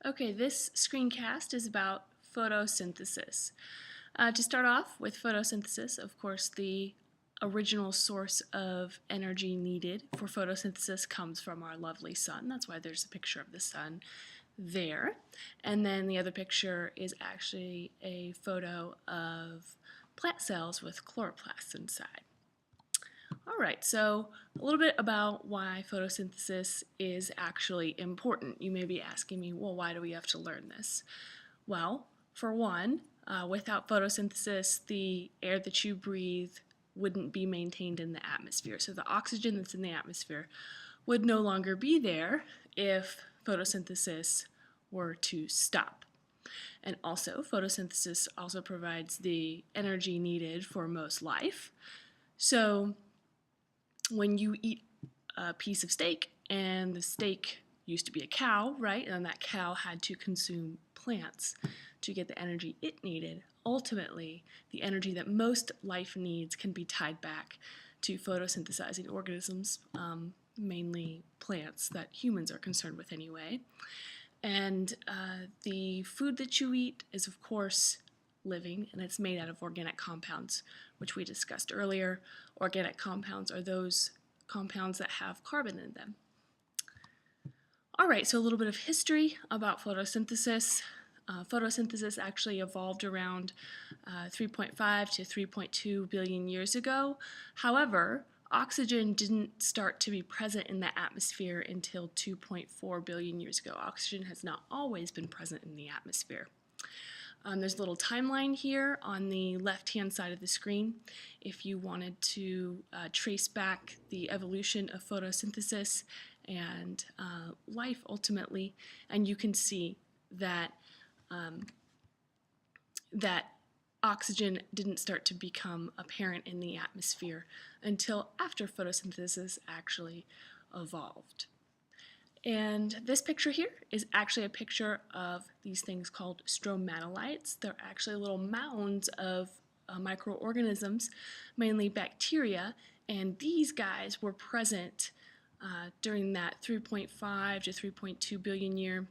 Okay, this screencast is about photosynthesis. To start off with photosynthesis, of course, the original source of energy needed for photosynthesis comes from our lovely sun. That's why there's a picture of the sun there. And then the other picture is actually a photo of plant cells with chloroplasts inside. All right, so a little bit about why photosynthesis is actually important. You may be asking me, well, why do we have to learn this? Well, for one, without photosynthesis, the air that you breathe wouldn't be maintained in the atmosphere. So the oxygen that's in the atmosphere would no longer be there if photosynthesis were to stop. And also, photosynthesis also provides the energy needed for most life. So when you eat a piece of steak, and the steak used to be a cow, right? And that cow had to consume plants to get the energy it needed. Ultimately, the energy that most life needs can be tied back to photosynthesizing organisms, mainly plants that humans are concerned with anyway. And the food that you eat is, of course, living, and it's made out of organic compounds, which we discussed earlier. Organic compounds are those compounds that have carbon in them. All right, so a little bit of history about photosynthesis. Photosynthesis actually evolved around 3.5 to 3.2 billion years ago. However, oxygen didn't start to be present in the atmosphere until 2.4 billion years ago. Oxygen has not always been present in the atmosphere. There's a little timeline here on the left-hand side of the screen if you wanted to trace back the evolution of photosynthesis and life ultimately, and you can see that that oxygen didn't start to become apparent in the atmosphere until after photosynthesis actually evolved. And this picture here is actually a picture of these things called stromatolites. They're actually little mounds of microorganisms, mainly bacteria, and these guys were present during that 3.5 to 3.2 billion year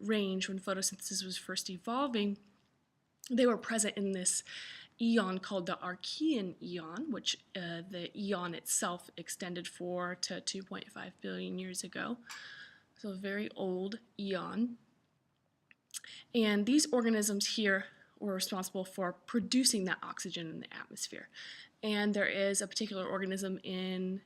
range when photosynthesis was first evolving. They were present in this eon called the Archean eon, which the eon itself extended 4 to 2.5 billion years ago. So a very old eon. And these organisms here were responsible for producing that oxygen in the atmosphere. And there is a particular organism in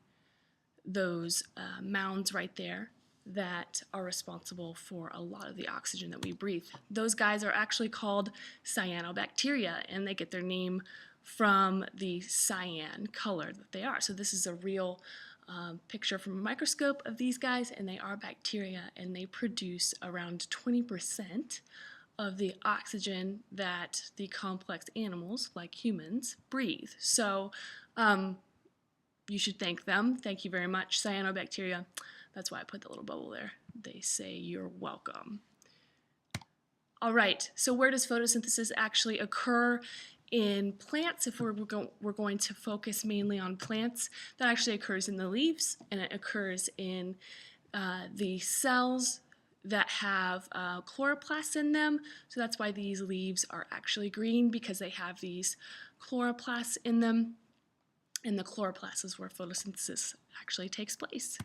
those mounds right there that are responsible for a lot of the oxygen that we breathe. Those guys are actually called cyanobacteria, and they get their name from the cyan color that they are. So this is a real picture from a microscope of these guys, and they are bacteria, and they produce around 20% of the oxygen that the complex animals, like humans, breathe. So you should thank them. Thank you very much, cyanobacteria. That's why I put the little bubble there. They say you're welcome. All right, so where does photosynthesis actually occur in plants? If we're going to focus mainly on plants, that actually occurs in the leaves, and it occurs in the cells that have chloroplasts in them. So that's why these leaves are actually green, because they have these chloroplasts in them, and the chloroplast is where photosynthesis actually takes place.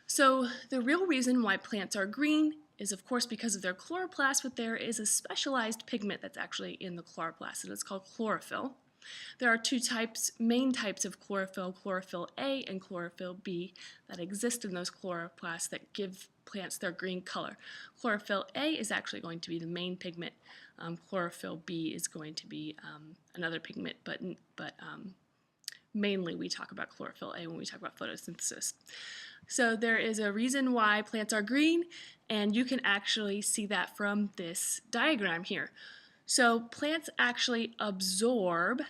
So the real reason why plants are green is, of course, because of their chloroplast, but there is a specialized pigment that's actually in the chloroplast, and it's called chlorophyll. There are two main types of chlorophyll, chlorophyll A and chlorophyll B, that exist in those chloroplasts that give plants their green color. Chlorophyll A is actually going to be the main pigment. Chlorophyll B is going to be another pigment, but mainly we talk about chlorophyll A when we talk about photosynthesis. So there is a reason why plants are green, and you can actually see that from this diagram here. So plants actually absorb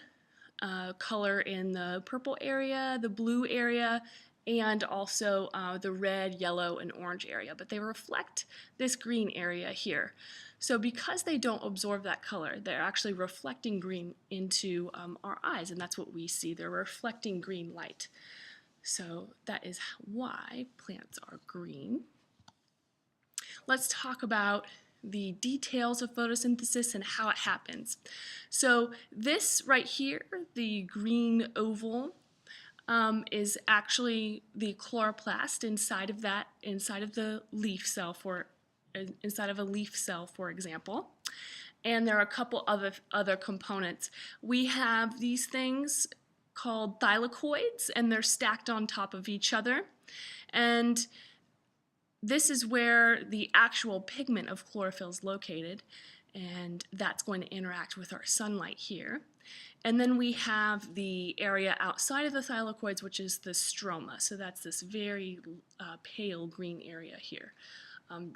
color in the purple area, the blue area, and also the red, yellow, and orange area, but they reflect this green area here. So because they don't absorb that color, they're actually reflecting green into our eyes, and that's what we see. They're reflecting green light. So that is why plants are green. let's talk about the details of photosynthesis and how it happens. So this right here, the green oval, is actually the chloroplast inside of the leaf cell inside of a leaf cell, for example. And there are a couple other components. We have these things called thylakoids, and they're stacked on top of each other. And this is where the actual pigment of chlorophyll is located, and that's going to interact with our sunlight here. And then we have the area outside of the thylakoids, which is the stroma. So that's this very pale green area here.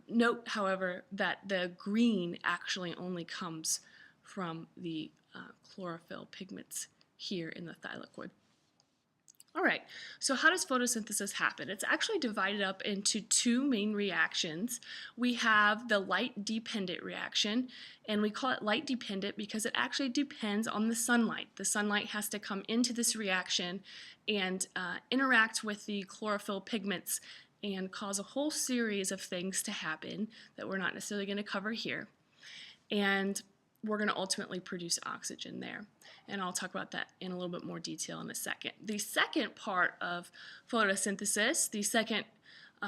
Note, however, that the green actually only comes from the chlorophyll pigments here in the thylakoid. All right, so how does photosynthesis happen? It's actually divided up into two main reactions. We have the light-dependent reaction, and we call it light-dependent because it actually depends on the sunlight. The sunlight has to come into this reaction and interact with the chlorophyll pigments and cause a whole series of things to happen that we're not necessarily going to cover here. And we're going to ultimately produce oxygen there. And I'll talk about that in a little bit more detail in a second. The second part of photosynthesis, the second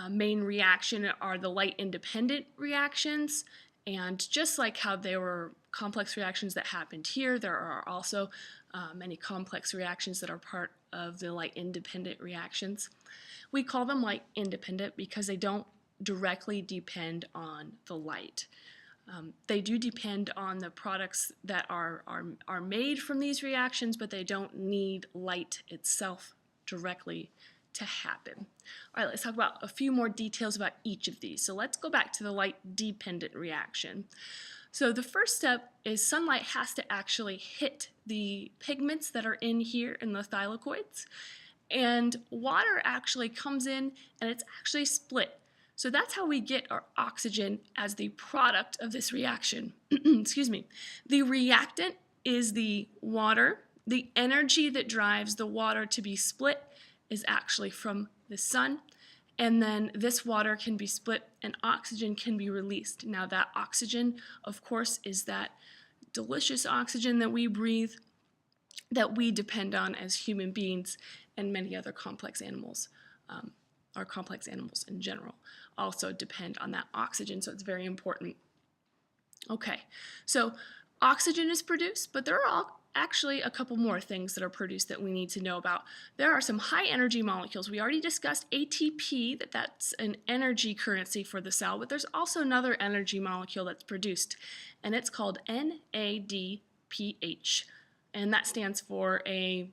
main reaction, are the light-independent reactions. And just like how there were complex reactions that happened here, there are also many complex reactions that are part of the light-independent reactions. We call them light-independent because they don't directly depend on the light. They do depend on the products that are made from these reactions, but they don't need light itself directly to happen. All right, let's talk about a few more details about each of these. So let's go back to the light-dependent reaction. So the first step is sunlight has to actually hit the pigments that are in here in the thylakoids, and water actually comes in and it's actually split. So that's how we get our oxygen as the product of this reaction. Excuse me. The reactant is the water. The energy that drives the water to be split is actually from the sun. And then this water can be split and oxygen can be released. Now that oxygen, of course, is that delicious oxygen that we breathe, that we depend on as human beings and many other complex animals. Our complex animals in general also depend on that oxygen, so it's very important. Okay, so oxygen is produced, but there are actually a couple more things that are produced that we need to know about. There are some high energy molecules. We already discussed ATP, that's an energy currency for the cell, but there's also another energy molecule that's produced, and it's called NADPH, and that stands for a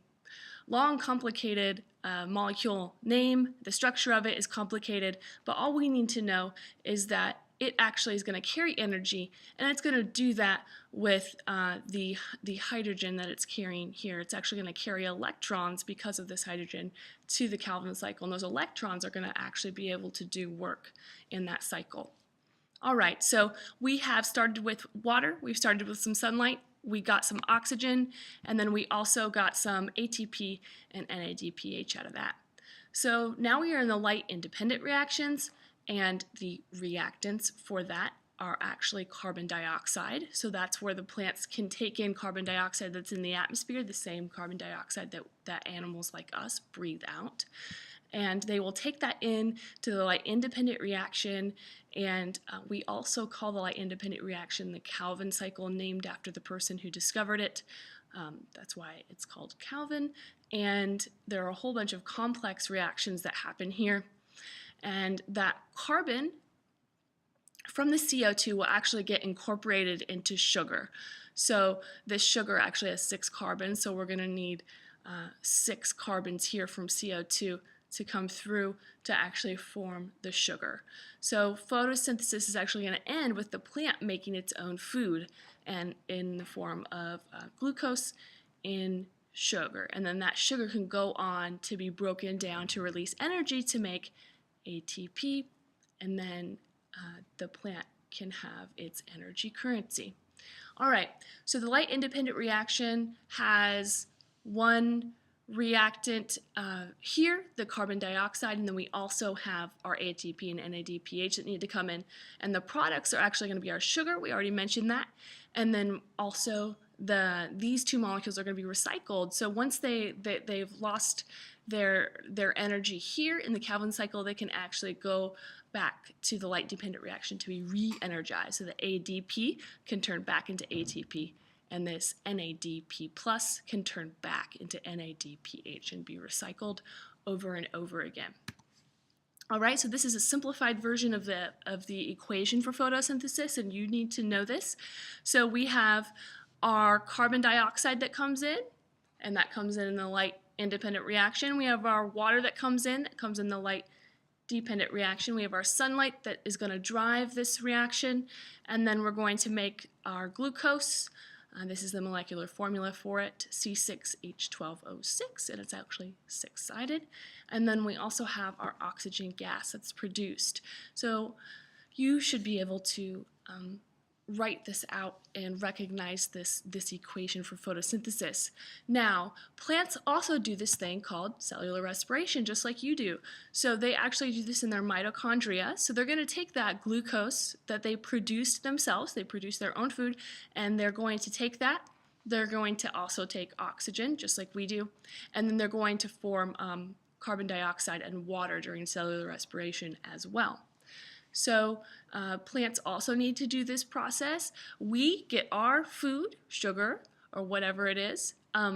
long, complicated molecule name. The structure of it is complicated, but all we need to know is that it actually is going to carry energy, and it's going to do that with the hydrogen that it's carrying here. It's actually going to carry electrons because of this hydrogen to the Calvin cycle, and those electrons are going to actually be able to do work in that cycle. All right, so we have started with water, we've started with some sunlight, we got some oxygen, and then we also got some ATP and NADPH out of that. So now we are in the light-independent reactions, and the reactants for that are actually carbon dioxide. So that's where the plants can take in carbon dioxide that's in the atmosphere, the same carbon dioxide that animals like us breathe out. And they will take that in to the light-independent reaction, and we also call the light-independent reaction the Calvin cycle, named after the person who discovered it. That's why it's called Calvin. And there are a whole bunch of complex reactions that happen here. And that carbon from the CO2 will actually get incorporated into sugar. So this sugar actually has 6 carbons, so we're going to need 6 carbons here from CO2 to come through to actually form the sugar. So photosynthesis is actually going to end with the plant making its own food, and in the form of glucose in sugar. And then that sugar can go on to be broken down to release energy to make ATP, and then the plant can have its energy currency. All right, so the light-independent reaction has one reactant here, the carbon dioxide, and then we also have our ATP and NADPH that need to come in. And the products are actually going to be our sugar, we already mentioned that, and then also these two molecules are going to be recycled. So once they've lost their energy here in the Calvin cycle, they can actually go back to the light-dependent reaction to be re-energized. So the ADP can turn back into ATP, and this NADP plus can turn back into NADPH and be recycled over and over again. All right, so this is a simplified version of the equation for photosynthesis, and you need to know this. So we have our carbon dioxide that comes in, and that comes in the light independent reaction. We have our water that comes in the light dependent reaction. We have our sunlight that is going to drive this reaction, and then we're going to make our glucose. This is the molecular formula for it, C6H12O6, and it's actually six-sided. And then we also have our oxygen gas that's produced. So you should be able to write this out and recognize this equation for photosynthesis. Now, plants also do this thing called cellular respiration, just like you do. So they actually do this in their mitochondria. So they're going to take that glucose that they produced themselves, they produce their own food, and they're going to take that. They're going to also take oxygen, just like we do, and then they're going to form carbon dioxide and water during cellular respiration as well. So plants also need to do this process. We get our food, sugar, or whatever it is,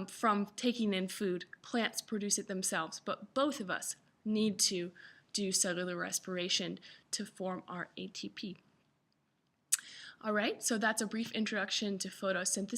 from taking in food. Plants produce it themselves, but both of us need to do cellular respiration to form our ATP. All right, so that's a brief introduction to photosynthesis.